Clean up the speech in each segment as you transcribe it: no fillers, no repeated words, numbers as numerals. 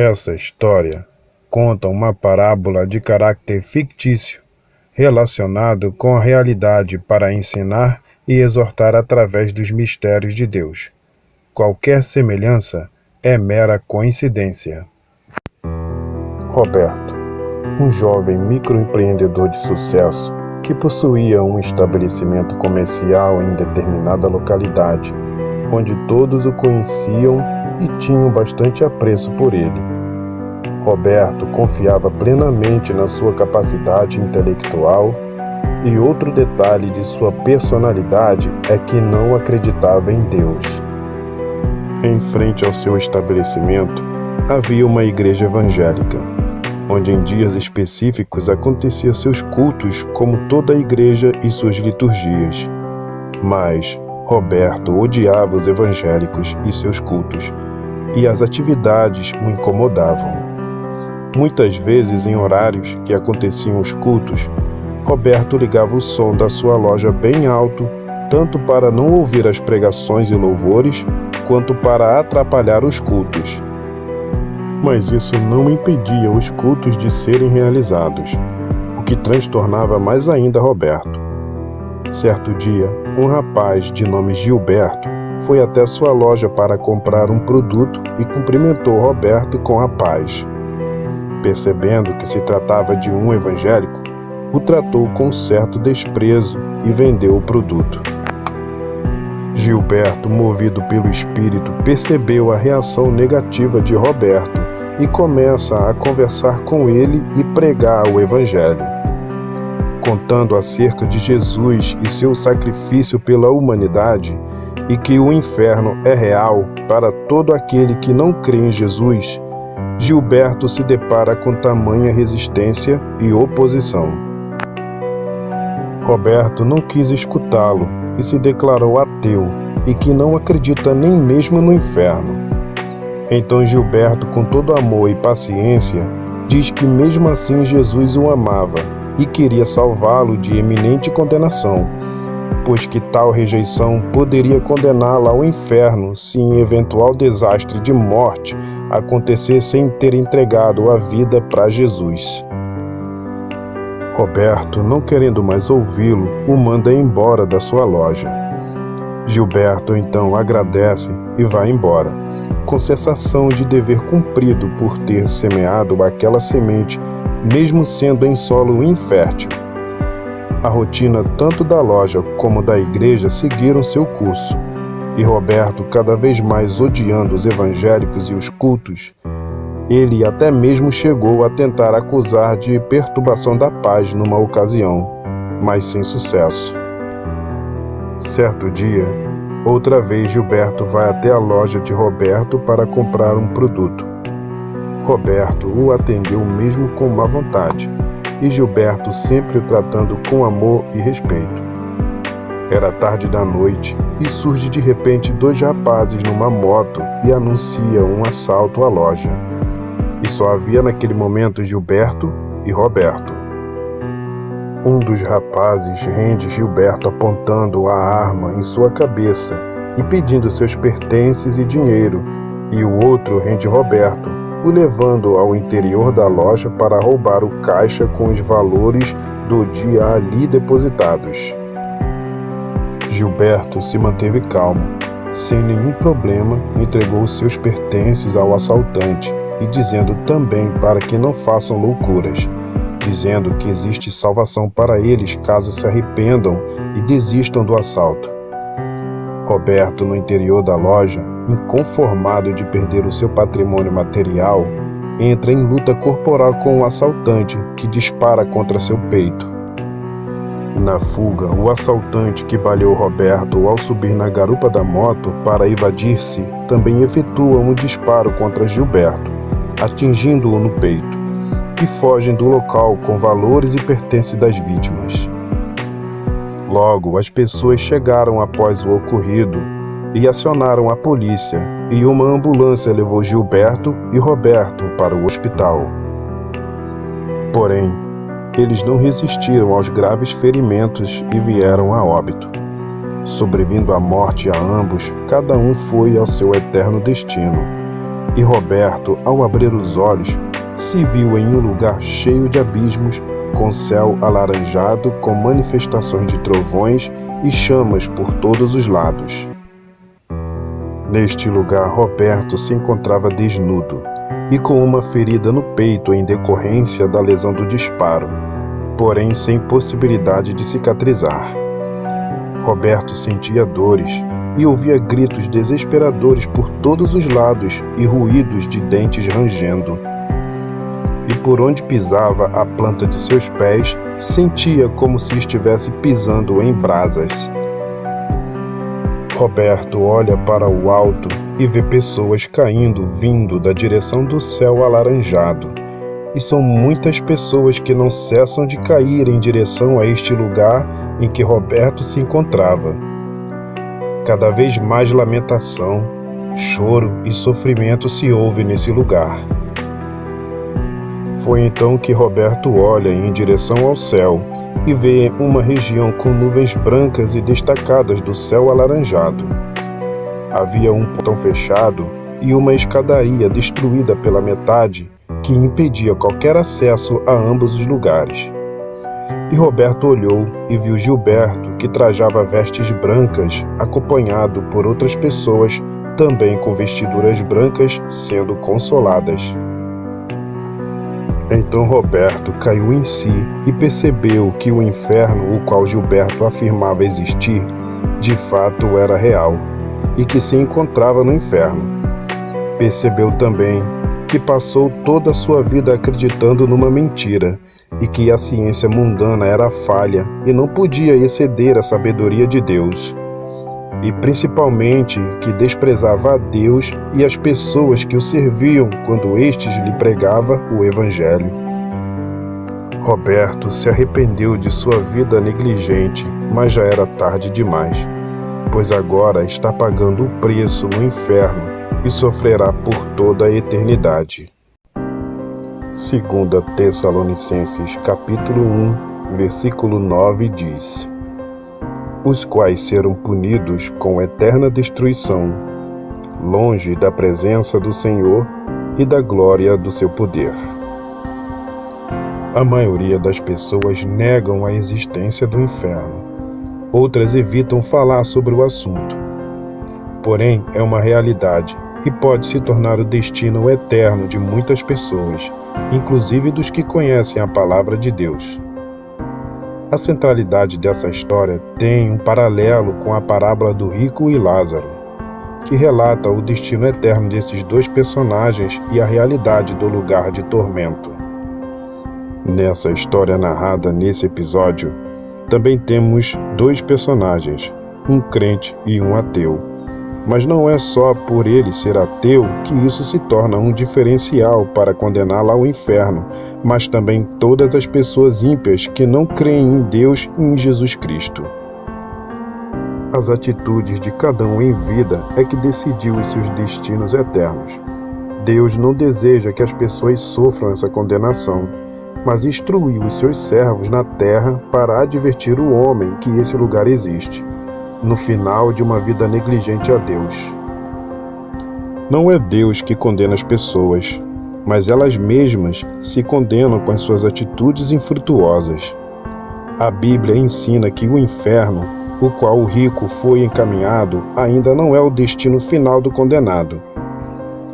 Essa história conta uma parábola de caráter fictício, relacionado com a realidade para ensinar e exortar através dos mistérios de Deus. Qualquer semelhança é mera coincidência. Roberto, um jovem microempreendedor de sucesso que possuía um estabelecimento comercial em determinada localidade, onde todos o conheciam e tinham bastante apreço por ele. Roberto confiava plenamente na sua capacidade intelectual e outro detalhe de sua personalidade é que não acreditava em Deus. Em frente ao seu estabelecimento havia uma igreja evangélica, onde em dias específicos aconteciam seus cultos como toda a igreja e suas liturgias. Mas Roberto odiava os evangélicos e seus cultos, e as atividades o incomodavam. Muitas vezes, em horários que aconteciam os cultos, Roberto ligava o som da sua loja bem alto, tanto para não ouvir as pregações e louvores, quanto para atrapalhar os cultos. Mas isso não impedia os cultos de serem realizados, o que transtornava mais ainda Roberto. Certo dia, um rapaz de nome Gilberto foi até sua loja para comprar um produto e cumprimentou Roberto com a paz. Percebendo que se tratava de um evangélico, o tratou com certo desprezo e vendeu o produto. Gilberto, movido pelo espírito, percebeu a reação negativa de Roberto e começa a conversar com ele e pregar o evangelho, contando acerca de Jesus e seu sacrifício pela humanidade e que o inferno é real para todo aquele que não crê em Jesus. Gilberto se depara com tamanha resistência e oposição. Roberto não quis escutá-lo e se declarou ateu e que não acredita nem mesmo no inferno. Então Gilberto, com todo amor e paciência, diz que mesmo assim Jesus o amava e queria salvá-lo de eminente condenação, pois que tal rejeição poderia condená-lo ao inferno se em eventual desastre de morte acontecer sem ter entregado a vida para Jesus. Roberto, não querendo mais ouvi-lo, o manda embora da sua loja. Gilberto então agradece e vai embora, com sensação de dever cumprido por ter semeado aquela semente, mesmo sendo em solo infértil. A rotina tanto da loja como da igreja seguiram seu curso, e Roberto, cada vez mais odiando os evangélicos e os cultos, ele até mesmo chegou a tentar acusar de perturbação da paz numa ocasião, mas sem sucesso. Certo dia, outra vez Gilberto vai até a loja de Roberto para comprar um produto. Roberto o atendeu mesmo com má vontade, e Gilberto sempre o tratando com amor e respeito. Era tarde da noite e surge de repente dois rapazes numa moto e anunciam um assalto à loja. E só havia naquele momento Gilberto e Roberto. Um dos rapazes rende Gilberto apontando a arma em sua cabeça e pedindo seus pertences e dinheiro, e o outro rende Roberto, o levando ao interior da loja para roubar o caixa com os valores do dia ali depositados. Gilberto se manteve calmo, sem nenhum problema, entregou seus pertences ao assaltante e dizendo também para que não façam loucuras, dizendo que existe salvação para eles caso se arrependam e desistam do assalto. Roberto, no interior da loja, inconformado de perder o seu patrimônio material, entra em luta corporal com o assaltante, que dispara contra seu peito. Na fuga, o assaltante que baleou Roberto ao subir na garupa da moto para evadir-se, também efetua um disparo contra Gilberto, atingindo-o no peito, e fogem do local com valores e pertences das vítimas. Logo, as pessoas chegaram após o ocorrido e acionaram a polícia, e uma ambulância levou Gilberto e Roberto para o hospital. Porém, eles não resistiram aos graves ferimentos e vieram a óbito. Sobrevindo a morte a ambos, cada um foi ao seu eterno destino, E Roberto, ao abrir os olhos, se viu em um lugar cheio de abismos, com céu alaranjado, com manifestações de trovões e chamas por todos os lados. Neste lugar, Roberto se encontrava desnudo e com uma ferida no peito em decorrência da lesão do disparo, porém sem possibilidade de cicatrizar. Roberto sentia dores e ouvia gritos desesperadores por todos os lados e ruídos de dentes rangendo. E por onde pisava a planta de seus pés, sentia como se estivesse pisando em brasas. Roberto olha para o alto e vê pessoas caindo vindo da direção do céu alaranjado. E são muitas pessoas que não cessam de cair em direção a este lugar em que Roberto se encontrava. Cada vez mais lamentação, choro e sofrimento se ouve nesse lugar. Foi então que Roberto olha em direção ao céu e vê uma região com nuvens brancas e destacadas do céu alaranjado. Havia um portão fechado e uma escadaria destruída pela metade que impedia qualquer acesso a ambos os lugares. E Roberto olhou e viu Gilberto, que trajava vestes brancas, acompanhado por outras pessoas, também com vestiduras brancas, sendo consoladas. Então Roberto caiu em si e percebeu que o inferno, o qual Gilberto afirmava existir, de fato era real, e que se encontrava no inferno. Percebeu também que passou toda a sua vida acreditando numa mentira, e que a ciência mundana era falha e não podia exceder a sabedoria de Deus. E principalmente que desprezava a Deus e as pessoas que o serviam quando estes lhe pregava o Evangelho. Roberto se arrependeu de sua vida negligente, mas já era tarde demais, pois agora está pagando o preço no inferno e sofrerá por toda a eternidade. 2 Tessalonicenses capítulo 1, versículo 9 diz: os quais serão punidos com eterna destruição, longe da presença do Senhor e da glória do seu poder. A maioria das pessoas negam a existência do inferno. Outras evitam falar sobre o assunto. Porém, é uma realidade e pode se tornar o destino eterno de muitas pessoas, inclusive dos que conhecem a palavra de Deus. A centralidade dessa história tem um paralelo com a parábola do rico e Lázaro, que relata o destino eterno desses dois personagens e a realidade do lugar de tormento. Nessa história narrada nesse episódio, também temos dois personagens, um crente e um ateu. Mas não é só por ele ser ateu que isso se torna um diferencial para condená-lo ao inferno, mas também todas as pessoas ímpias que não creem em Deus e em Jesus Cristo. As atitudes de cada um em vida é que decidiu os seus destinos eternos. Deus não deseja que as pessoas sofram essa condenação, mas instruiu os seus servos na terra para advertir o homem que esse lugar existe, no final de uma vida negligente a Deus. Não é Deus que condena as pessoas, mas elas mesmas se condenam com as suas atitudes infrutuosas. A Bíblia ensina que o inferno, o qual o rico foi encaminhado, ainda não é o destino final do condenado.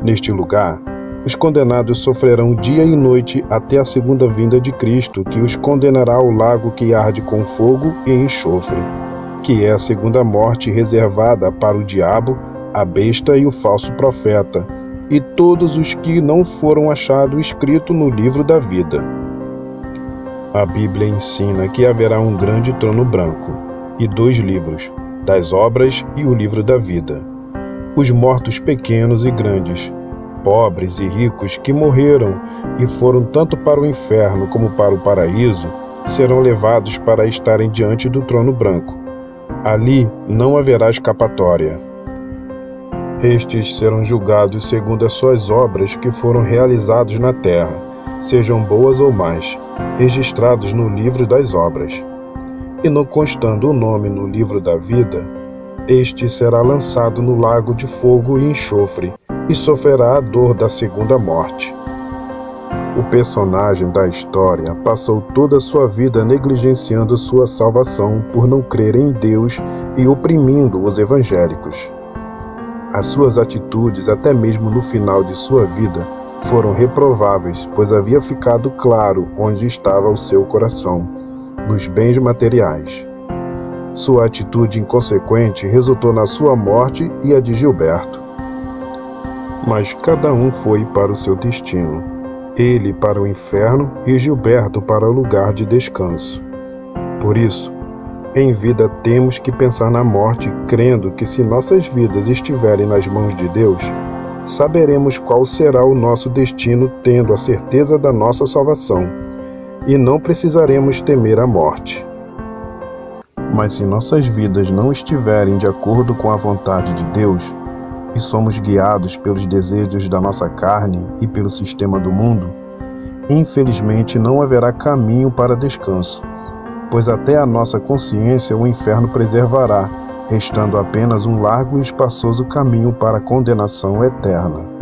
Neste lugar, os condenados sofrerão dia e noite até a segunda vinda de Cristo, que os condenará ao lago que arde com fogo e enxofre, que é a segunda morte reservada para o diabo, a besta e o falso profeta, e todos os que não foram achados escritos no livro da vida. A Bíblia ensina que haverá um grande trono branco e 2 livros, das obras e o livro da vida. Os mortos pequenos e grandes, pobres e ricos que morreram e foram tanto para o inferno como para o paraíso, serão levados para estarem diante do trono branco. Ali não haverá escapatória. Estes serão julgados segundo as suas obras que foram realizados na terra, sejam boas ou más, registrados no livro das obras. E não constando o nome no livro da vida, este será lançado no lago de fogo e enxofre, e sofrerá a dor da segunda morte. O personagem da história passou toda a sua vida negligenciando sua salvação por não crer em Deus e oprimindo os evangélicos. As suas atitudes, até mesmo no final de sua vida, foram reprováveis, pois havia ficado claro onde estava o seu coração, nos bens materiais. Sua atitude inconsequente resultou na sua morte e a de Gilberto. Mas cada um foi para o seu destino. Ele para o inferno e Gilberto para o lugar de descanso. Por isso, em vida temos que pensar na morte, crendo que se nossas vidas estiverem nas mãos de Deus, saberemos qual será o nosso destino, tendo a certeza da nossa salvação, e não precisaremos temer a morte. Mas se nossas vidas não estiverem de acordo com a vontade de Deus, e somos guiados pelos desejos da nossa carne e pelo sistema do mundo, infelizmente não haverá caminho para descanso, pois até a nossa consciência o inferno preservará, restando apenas um largo e espaçoso caminho para a condenação eterna.